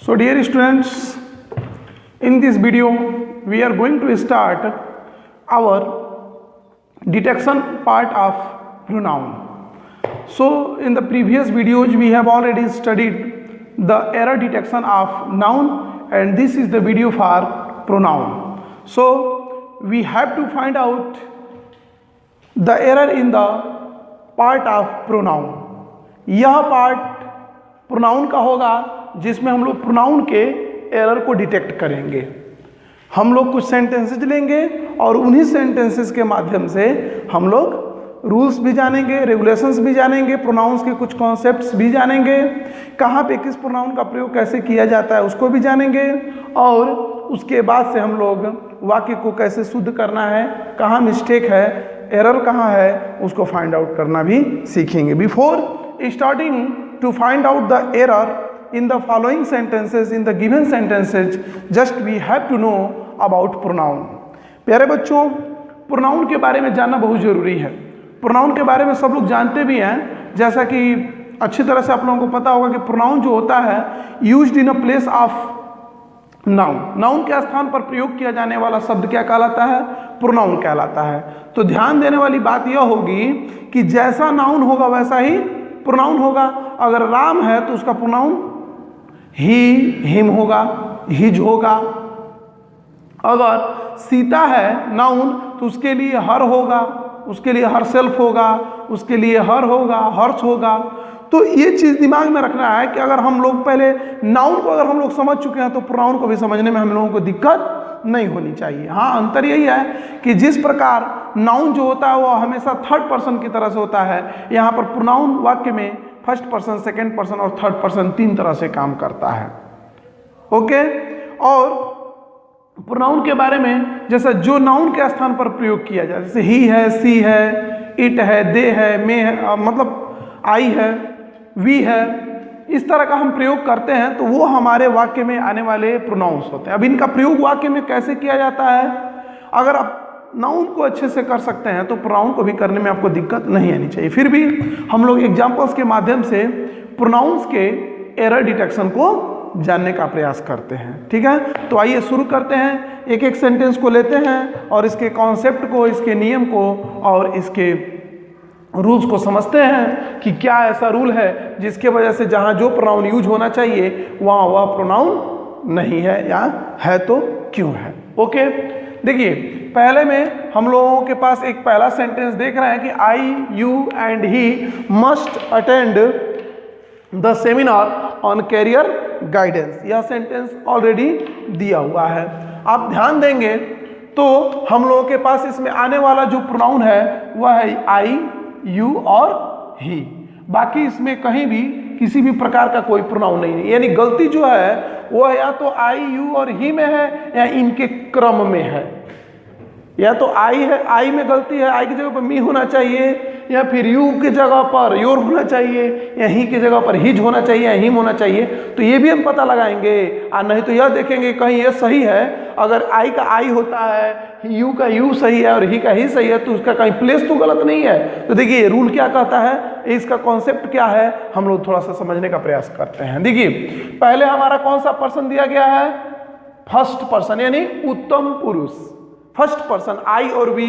So dear students, in this video we are going to start our detection part of pronoun. So in the previous videos we have already studied the error detection of noun, and this is the video for pronoun. So we have to find out the error in the part of pronoun. यह part pronoun का होगा जिसमें हम लोग pronoun के error को detect करेंगे। हम लोग कुछ सेंटेंसेज लेंगे और उन्हीं सेंटेंसेस के माध्यम से हम लोग रूल्स भी जानेंगे, रेगुलेशंस भी जानेंगे, प्रोनाउंस के कुछ कॉन्सेप्ट्स भी जानेंगे, कहाँ पे किस प्रोनाउन का प्रयोग कैसे किया जाता है उसको भी जानेंगे, और उसके बाद से हम लोग वाक्य को कैसे शुद्ध करना है, कहाँ मिस्टेक है, एरर कहाँ है, उसको फाइंड आउट करना भी सीखेंगे। Before starting to find out the error in the following sentences, in the given sentences, just we have to know about pronoun. प्यारे बच्चों, प्रोनाउन के बारे में जानना बहुत ज़रूरी है। प्रोनाउन के बारे में सब लोग जानते भी हैं, जैसा कि अच्छी तरह से आप लोगों को पता होगा कि प्रोनाउन जो होता है used in a place of noun, noun के स्थान पर प्रयोग किया जाने वाला शब्द क्या कहलाता है? प्रोनाउन कहलाता है। तो ध्यान देने वाली बात यह होगी कि जैसा नाउन होगा वैसा ही प्रोनाउन होगा। अगर राम है तो उसका प्रोनाउन ही, हिम होगा, हिज होगा। अगर सीता है नाउन तो उसके लिए हर होगा, उसके लिए हर सेल्फ होगा, उसके लिए हर होगा, हर्ष होगा। तो ये चीज़ दिमाग में रखना है कि अगर हम लोग पहले नाउन को अगर हम लोग समझ चुके हैं तो प्रोनाउन को भी समझने में हम लोगों को दिक्कत नहीं होनी चाहिए। हाँ, अंतर यही है कि जिस प्रकार नाउन जो होता है वो हमेशा थर्ड पर्सन की तरह से होता है, यहाँ पर प्रोनाउन वाक्य में फर्स्ट पर्सन, सेकेंड पर्सन और थर्ड पर्सन तीन तरह से काम करता है। ओके, और प्रोनाउन के बारे में जैसा जो नाउन के स्थान पर प्रयोग किया जाए, जैसे ही है, सी है, इट है, दे है, मे है, मतलब आई है, वी है, इस तरह का हम प्रयोग करते हैं तो वो हमारे वाक्य में आने वाले प्रोनाउंस होते हैं। अब इनका प्रयोग वाक्य में कैसे किया जाता है? अगर आप नाउन को अच्छे से कर सकते हैं तो प्रोनाउन को भी करने में आपको दिक्कत नहीं आनी चाहिए। फिर भी हम लोग एग्जाम्पल्स के माध्यम से प्रोनाउंस के एरर डिटेक्शन को जानने का प्रयास करते हैं। ठीक है, तो आइए शुरू करते हैं। एक एक सेंटेंस को लेते हैं और इसके कॉन्सेप्ट को, इसके नियम को और इसके रूल्स को समझते हैं कि क्या ऐसा रूल है जिसके वजह से जहाँ जो प्रोनाउन यूज होना चाहिए वहाँ वह प्रोनाउन नहीं है, या है तो क्यों है। ओके, देखिए पहले में हम लोगों के पास एक पहला सेंटेंस देख रहे हैं कि I, you and he must attend the seminar on career guidance. यह सेंटेंस ऑलरेडी दिया हुआ है। आप ध्यान देंगे तो हम लोगों के पास इसमें आने वाला जो प्रोनाउन है वह है आई, यू और ही। बाकी इसमें कहीं भी किसी भी प्रकार का कोई प्रोनाउन नहीं है, यानी गलती जो है वह या तो आई, यू और ही में है या इनके क्रम में है। या तो आई है, आई में गलती है, आई की जगह पर मी होना चाहिए, या फिर यू की जगह पर योर होना चाहिए, या ही की जगह पर हिज होना चाहिए या हिम होना चाहिए। तो ये भी हम पता लगाएंगे, और नहीं तो यह देखेंगे कहीं ये सही है। अगर आई का आई होता है, यू का यू सही है और ही का ही सही है तो उसका कहीं प्लेस तो गलत नहीं है। तो देखिए ये रूल क्या कहता है, इसका कॉन्सेप्ट क्या है, हम लोग थोड़ा सा समझने का प्रयास करते हैं। देखिए पहले हमारा कौन सा पर्सन दिया गया है? फर्स्ट पर्सन, यानी उत्तम पुरुष। फर्स्ट पर्सन आई और वी,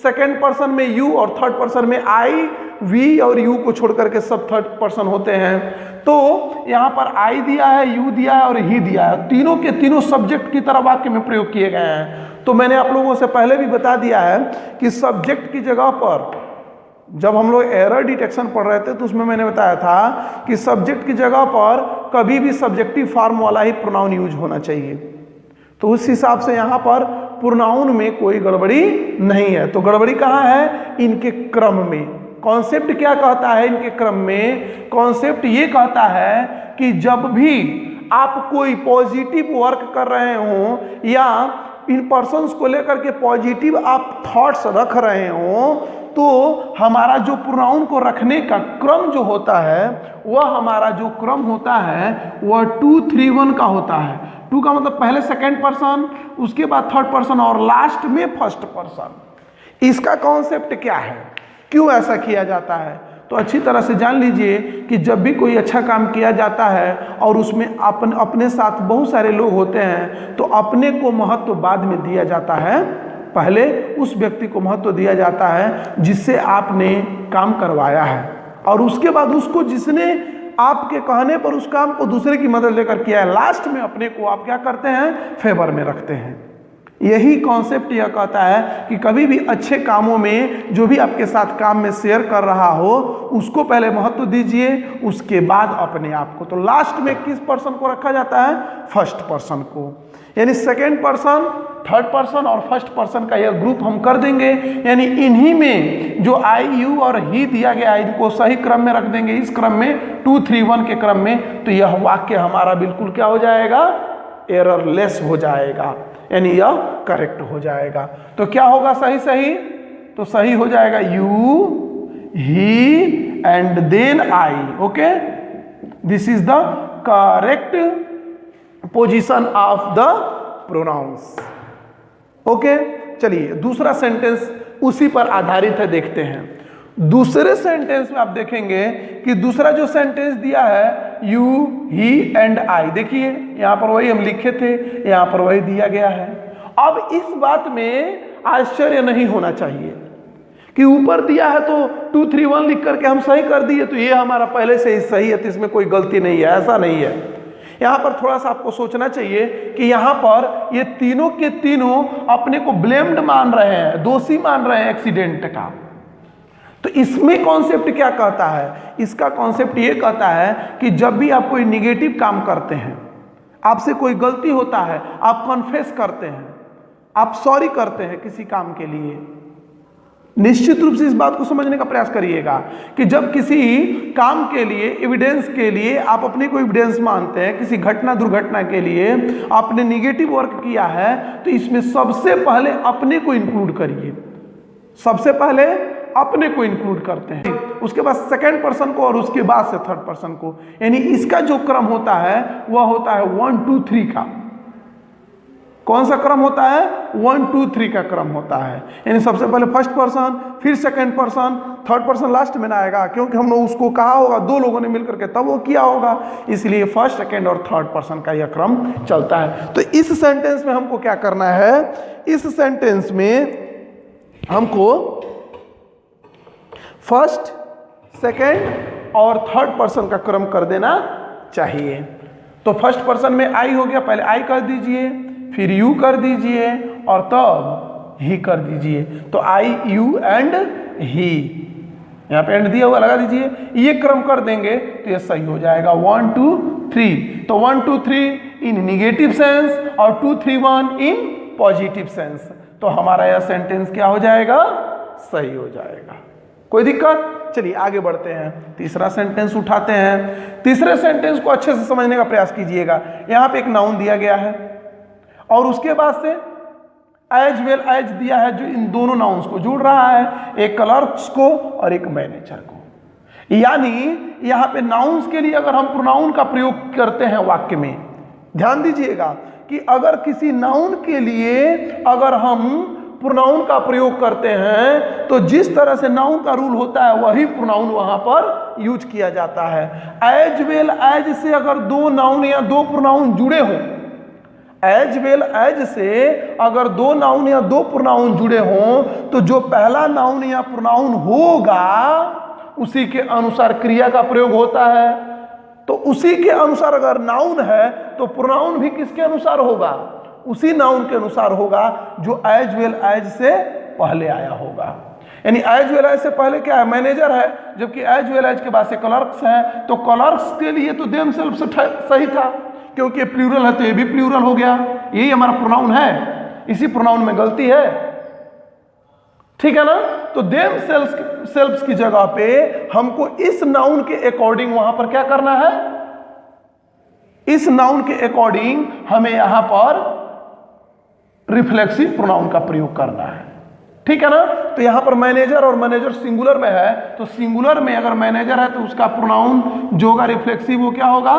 सेकेंड पर्सन में यू और थर्ड पर्सन में आई, वी और यू को छोड़ करके सब थर्ड पर्सन होते हैं। तो यहाँ पर आई दिया है, यू दिया है और ही दिया है, तीनों के तीनों सब्जेक्ट की तरह वाक्य में प्रयोग किए गए हैं। तो मैंने आप लोगों से पहले भी बता दिया है कि सब्जेक्ट की जगह पर जब हम लोग एरर डिटेक्शन पढ़ रहे थे तो उसमें मैंने बताया था कि सब्जेक्ट की जगह पर कभी भी सब्जेक्टिव फॉर्म वाला ही प्रोनाउन यूज होना चाहिए। तो उस हिसाब से यहाँ पर प्रोनाउन में कोई गड़बड़ी नहीं है। तो गड़बड़ी कहाँ है? इनके क्रम में। कॉन्सेप्ट क्या कहता है इनके क्रम में? कॉन्सेप्ट ये कहता है कि जब भी आप कोई पॉजिटिव वर्क कर रहे हो या इन पर्सन्स को लेकर के पॉजिटिव आप थॉट्स रख रहे हो तो हमारा जो प्रोनाउन को रखने का क्रम जो होता है वह हमारा जो क्रम होता है वह 2, 3, 1 का होता है। 2 का मतलब पहले सेकेंड पर्सन, उसके बाद थर्ड पर्सन और लास्ट में फर्स्ट पर्सन। इसका कॉन्सेप्ट क्या है, क्यों ऐसा किया जाता है? तो अच्छी तरह से जान लीजिए कि जब भी कोई अच्छा काम किया जाता है और उसमें अपने साथ बहुत सारे लोग होते हैं तो अपने को महत्व बाद में दिया जाता है, पहले उस व्यक्ति को महत्व दिया जाता है जिससे आपने काम करवाया है, और उसके बाद उसको जिसने आपके कहने पर उस काम को दूसरे की मदद लेकर किया है, लास्ट में अपने को आप क्या करते हैं, फेवर में रखते हैं। यही कॉन्सेप्ट यह कहता है कि कभी भी अच्छे कामों में जो भी आपके साथ काम में शेयर कर रहा हो उसको पहले महत्व दीजिए, उसके बाद अपने आप को। तो लास्ट में किस पर्सन को रखा जाता है, फर्स्ट पर्सन को, यानी सेकेंड पर्सन, थर्ड पर्सन और फर्स्ट पर्सन का यह ग्रुप हम कर देंगे। यानी इन्हीं में जो आई, यू और ही दिया गया है इनको सही क्रम में रख देंगे, इस क्रम में 2 3 1 के क्रम में, तो यह वाक्य हमारा बिल्कुल क्या हो जाएगा, एररलेस हो जाएगा, यानी यह करेक्ट हो जाएगा। तो क्या होगा सही सही, तो सही हो जाएगा you, he and then I. Okay, this is the correct position of the pronouns. Okay, चलिए दूसरा सेंटेंस उसी पर आधारित है, देखते हैं। दूसरे सेंटेंस में आप देखेंगे कि दूसरा जो सेंटेंस दिया है यू, ही एंड आई, देखिए यहां पर वही हम लिखे थे, यहां पर वही दिया गया है। अब इस बात में आश्चर्य नहीं होना चाहिए कि ऊपर दिया है तो 2 3 1 लिख करके हम सही कर दिए तो ये हमारा पहले से ही सही है, तो इसमें कोई गलती नहीं है, ऐसा नहीं है। यहां पर थोड़ा सा आपको सोचना चाहिए कि यहां पर ये तीनों के तीनों अपने को ब्लेम्ड मान रहे हैं, दोषी मान रहे हैं एक्सीडेंट का। तो इसमें कॉन्सेप्ट क्या कहता है, इसका कॉन्सेप्ट ये कहता है कि जब भी आप कोई निगेटिव काम करते हैं, आपसे कोई गलती होता है, आप कन्फेस करते हैं, आप सॉरी करते हैं किसी काम के लिए, निश्चित रूप से इस बात को समझने का प्रयास करिएगा कि जब किसी काम के लिए, एविडेंस के लिए आप अपने को एविडेंस मानते हैं, किसी घटना दुर्घटना के लिए आपने निगेटिव वर्क किया है, तो इसमें सबसे पहले अपने को इंक्लूड करिए, सबसे पहले अपने को इंक्लूड करते हैं, उसके बाद सेकंड पर्सन को और उसके बाद से थर्ड पर्सन को। यानी इसका जो क्रम होता है वह होता है 1 2 3 का। कौन सा क्रम होता है, 1 2 3 का क्रम होता है। यानी सबसे पहले फर्स्ट पर्सन, फिर second person, third person last में ना आएगा, क्योंकि हमने उसको कहा होगा, दो लोगों ने मिलकर के तब वो किया होगा, इसलिए फर्स्ट सेकंड और थर्ड पर्सन का यह क्रम चलता है। तो इस सेंटेंस में हमको क्या करना है, इस सेंटेंस में हमको फर्स्ट, सेकंड और थर्ड पर्सन का क्रम कर देना चाहिए। तो फर्स्ट पर्सन में आई हो गया, पहले आई कर दीजिए, फिर यू कर दीजिए और तब ही कर दीजिए। तो आई, यू एंड ही, यहाँ पे एंड दिया हुआ लगा दीजिए, ये क्रम कर देंगे तो ये सही हो जाएगा 1 2 3। तो 1 2 3 इन निगेटिव सेंस और 2 3 1 इन पॉजिटिव सेंस। तो हमारा यह सेंटेंस क्या हो जाएगा, सही हो जाएगा। कोई दिक्कत? चलिए आगे बढ़ते हैं, तीसरा सेंटेंस उठाते हैं। तीसरे सेंटेंस को अच्छे से समझने का प्रयास कीजिएगा। यहाँ पे एक नाउन दिया गया है और उसके बाद से एज वेल एज दिया है जो इन दोनों नाउन्स को जोड़ रहा है, एक क्लर्क्स को और एक मैनेजर को। यानी यहाँ पे नाउन्स के लिए अगर हम प्रोनाउन का प्रयोग करते हैं वाक्य में, ध्यान दीजिएगा कि अगर किसी नाउन के लिए अगर हम प्रोनाउन का प्रयोग करते हैं तो जिस तरह से नाउन का रूल होता है वही प्रोनाउन वहां पर यूज किया जाता है। एज वेल एज से अगर दो नाउन या दो प्रोनाउन जुड़े हों, एज वेल एज से अगर दो नाउन या दो प्रोनाउन जुड़े हों तो जो पहला नाउन या प्रोनाउन होगा उसी के अनुसार क्रिया का प्रयोग होता है। तो उसी के अनुसार अगर नाउन है तो प्रोनाउन भी किसके अनुसार होगा, उसी नाउन के अनुसार होगा जो एज वेल एज से पहले आया होगा। यानी एज वेल एज से पहले क्या है, मैनेजर है, जबकि एज वेल एज के बाद से क्लर्क्स है। तो क्लर्क्स के लिए तो देम सेल्फ से सही था, क्योंकि प्लूरल है तो ये भी प्लूरल हो गया, यही हमारा प्रोनाउन है, इसी प्रोनाउन में गलती है, ठीक है ना। तो देम सेल्फ्स की जगह पे हमको इस नाउन के अकॉर्डिंग वहां पर क्या करना है, इस नाउन के अकॉर्डिंग हमें यहां पर रिफ्लेक्सिव प्रोनाउन का प्रयोग करना है, ठीक है ना। तो यहां पर मैनेजर और मैनेजर सिंगुलर में है, तो सिंगुलर में अगर मैनेजर है तो उसका प्रोनाउन जो होगा रिफ्लेक्सिव वो क्या होगा,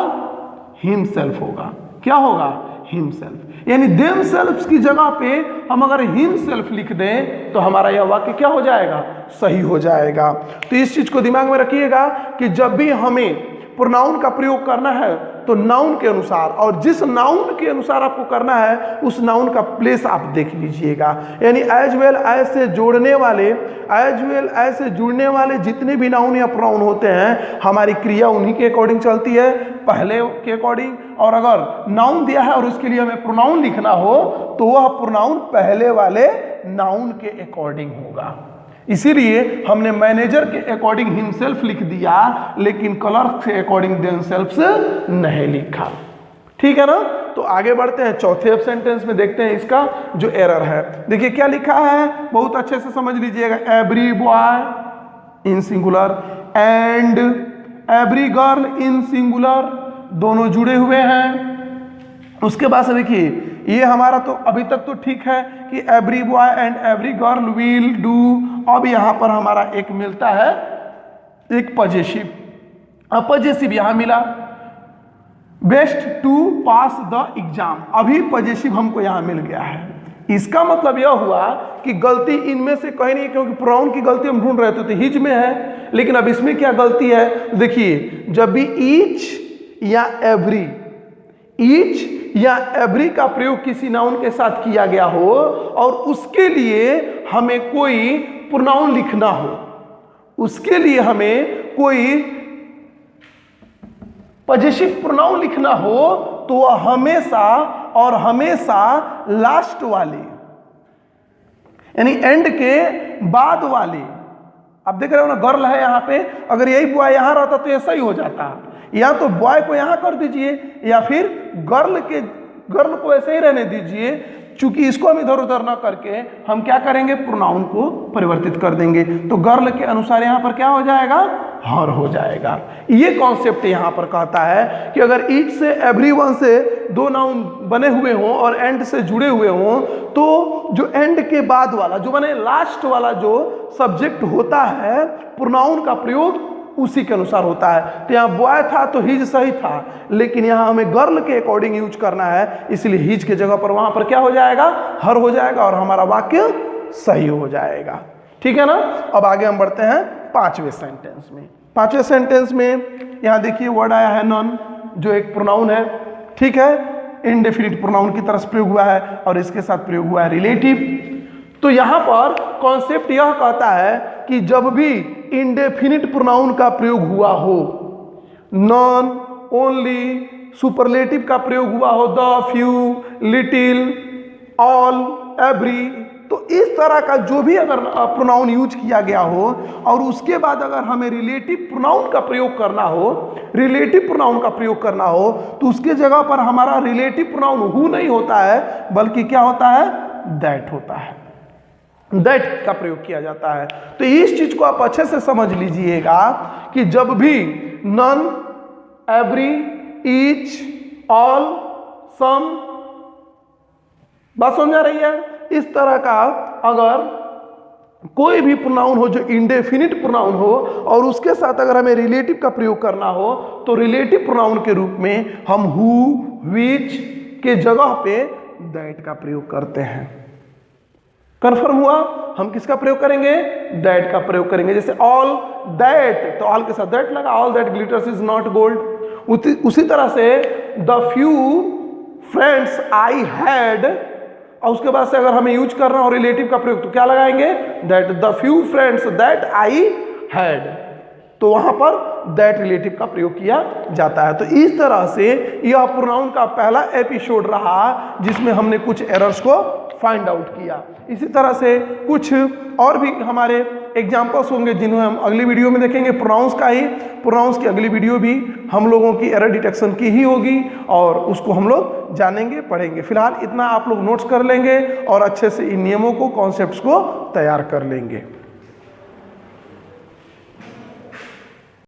हिमसेल्फ होगा। क्या होगा, हिमसेल्फ, यानी देम सेल्फ्स की जगह पे हम अगर हिमसेल्फ लिख दें तो हमारा यह वाक्य क्या हो जाएगा, सही हो जाएगा। तो इस चीज को दिमाग में रखिएगा कि जब भी हमें प्रोनाउन का प्रयोग करना है तो नाउन के अनुसार, और जिस नाउन के अनुसार आपको करना है उस नाउन का प्लेस आप देख लीजिएगा। यानी एज वेल एज से जोड़ने वाले, एज वेल एज से जुड़ने वाले जितने भी नाउन या प्रोनाउन होते हैं हमारी क्रिया उन्हीं के अकॉर्डिंग चलती है, पहले के अकॉर्डिंग। और अगर नाउन दिया है और उसके लिए हमें प्रोनाउन लिखना हो तो वह प्रोनाउन पहले वाले नाउन के अकॉर्डिंग होगा। इसीलिए हमने मैनेजर के अकॉर्डिंग हिमसेल्फ लिख दिया लेकिन क्लर्क के अकॉर्डिंग देमसेल्फ्स नहीं लिखा। ठीक है ना। तो आगे बढ़ते हैं, चौथे सेंटेंस में देखते हैं इसका जो एरर है। देखिए क्या लिखा है, बहुत अच्छे से समझ लीजिएगा। Every boy in singular and every girl in singular, दोनों जुड़े हुए हैं। उसके बाद से देखिए ये हमारा तो अभी तक तो ठीक है कि every boy and every girl will do. अब यहां पर हमारा एक मिलता है एक पजेसिव, अब पजेसिव यहां मिला, best to pass the exam, अभी पजेसिव हमको यहां मिल गया है। इसका मतलब यह हुआ कि गलती इनमें से कहीं नहीं, क्योंकि प्रोनाउन की गलती हम ढूंढ रहे थे तो हिज में है, लेकिन अब इसमें क्या गलती है देखिए। जब भी ईच या एवरी, ईच या एवरी का प्रयोग किसी नाउन के साथ किया गया हो और उसके लिए हमें कोई प्रोनाउन लिखना हो, उसके लिए हमें कोई पजेसिव प्रोनाउन लिखना हो तो वह हमेशा और हमेशा लास्ट वाले यानी एंड के बाद वाले। आप देख रहे हो ना, गर्ल है यहां पे, अगर यही बॉय यहां रहता तो ऐसा ही हो जाता। या तो बॉय को यहां कर दीजिए या फिर गर्ल को ऐसे ही रहने दीजिए। चूंकि इसको हम इधर उधर ना करके हम क्या करेंगे, प्रोनाउन को परिवर्तित कर देंगे। तो गर्ल के अनुसार यहां पर क्या हो जाएगा, हर हो जाएगा। ये कॉन्सेप्ट यहां पर कहता है कि अगर ईच से एवरीवन से दो नाउन बने हुए हों और एंड से जुड़े हुए हों तो जो एंड के बाद वाला, जो माने लास्ट वाला जो सब्जेक्ट होता है, प्रोनाउन का प्रयोग उसी के अनुसार होता है। तो यहाँ बॉय था तो हिज सही था, लेकिन यहाँ हमें गर्ल के अकॉर्डिंग यूज करना है, इसलिए हिज के जगह पर वहां पर क्या हो जाएगा, हर हो जाएगा और हमारा वाक्य सही हो जाएगा। ठीक है ना। अब आगे हम बढ़ते हैं पांचवें सेंटेंस में। पांचवें सेंटेंस में यहाँ देखिए वर्ड आया है नॉन, जो एक प्रोनाउन है। ठीक है, इनडेफिनिट प्रोनाउन की तरह से प्रयोग हुआ है और इसके साथ प्रयोग हुआ है रिलेटिव। तो यहां पर कॉन्सेप्ट यह कहता है कि जब भी इंडेफिनिट प्रोनाउन का प्रयोग हुआ हो, नॉन, ओनली, सुपरलेटिव का प्रयोग हुआ हो, the, few, little, all, every, तो इस तरह का जो भी अगर प्रोनाउन यूज किया गया हो और उसके बाद अगर हमें रिलेटिव प्रोनाउन का प्रयोग करना हो, रिलेटिव प्रोनाउन का प्रयोग करना हो तो उसके जगह पर हमारा रिलेटिव प्रोनाउन हु नहीं होता है, बल्कि क्या होता है, दैट होता है। दैट का प्रयोग किया जाता है। तो इस चीज को आप अच्छे से समझ लीजिएगा कि जब भी नन, एवरी, ईच, ऑल, सम, बात समझ आ रही है। इस तरह का अगर कोई भी प्रोनाउन हो जो इंडेफिनिट प्रोनाउन हो और उसके साथ अगर हमें रिलेटिव का प्रयोग करना हो तो रिलेटिव प्रोनाउन के रूप में हम हु, विच के जगह पे दैट का प्रयोग करते हैं। कन्फर्म हुआ। हम किसका प्रयोग करेंगे, दैट का प्रयोग करेंगे। जैसे ऑल दैट, तो ऑल के साथ दैट लगा, all that glitters is not gold. उसी तरह से the few friends I had, और उसके बाद से अगर हमें यूज करना हो रिलेटिव का प्रयोग तो क्या लगाएंगे, that, the few friends that I had, तो वहां पर दैट रिलेटिव का प्रयोग किया जाता है। तो इस तरह से यह प्रोनाउन का पहला एपिसोड रहा जिसमें हमने कुछ एरर्स को फाइंड आउट किया। इसी तरह से कुछ और भी हमारे एग्जाम्पल्स होंगे जिन्हें हम अगली वीडियो में देखेंगे। प्रोनाउंस का ही, प्रोनाउंस की अगली वीडियो भी हम लोगों की एरर डिटेक्शन की ही होगी और उसको हम लोग जानेंगे, पढ़ेंगे। फिलहाल इतना आप लोग नोट्स कर लेंगे और अच्छे से इन नियमों को, कॉन्सेप्ट्स को तैयार कर लेंगे।